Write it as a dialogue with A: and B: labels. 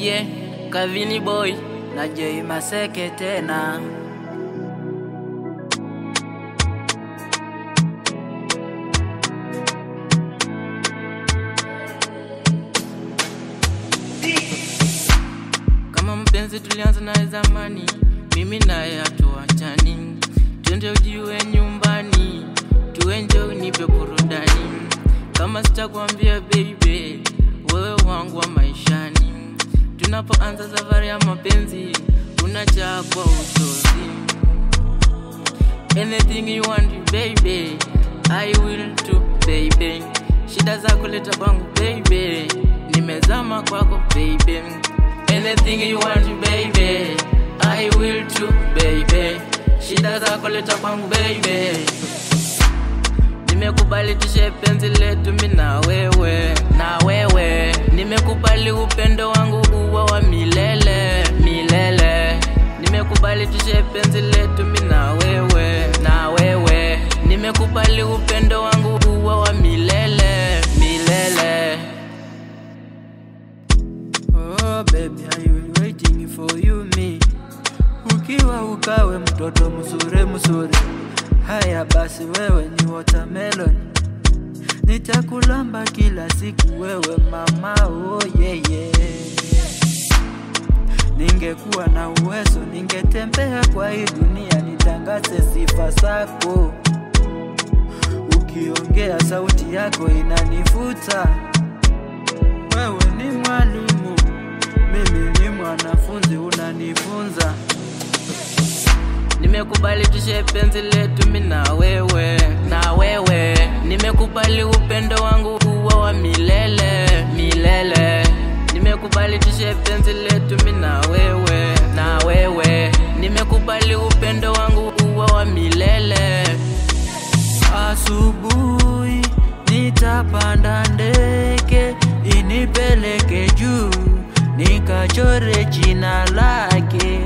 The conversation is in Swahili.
A: Yeah, Kavini boy na Jay Maseke tena. Kama mpenzi tulianza na zamani, mimi naye hatuachani. Twende ujiwe nyumbani, tuenjoy nipe burudani. Kama sitakwambia baby, wewe wangu wa maishani. Tunapoanza safari ya mapenzi, unajaa kwa uchozi. Anything you want baby, I will do baby. Shida zako leta kwangu baby, nimezama kwako baby. Anything you want baby, I will do baby. Shida zako leta kwangu baby. Nimekubali tushe penzi letu mimi na wewe, na wewe. Nimekubali upendo wangu uwe wa milele, milele. Nimekubali tushe penzi letu mimi na wewe, na wewe. Nimekubali upendo wangu uwe wa milele, milele.
B: Oh baby, I will waiting for you me. Ukiwa ukawe mtoto mzuri mzuri. Haya basi wewe ni watermelon. Nitakulamba kila siku wewe mama, oh yeah yeah. Ningekuwa na uwezo ningetembea kwa hii dunia nitangaze sifa zako. Ukiongea sauti yako inanivuta. Wewe ni mwalimu, mimi ni mwanafunzi unanifunza.
A: Nimekubali tushe penzi letu mimi na wewe, na wewe. Nimekubali upendo wangu uwe wa milele, milele. Nimekubali tushe penzi letu mimi na wewe, na wewe. Nimekubali upendo wangu uwe wa milele.
B: Asubuhi nitapanda ndege inipeleke juu, nikachore jina lake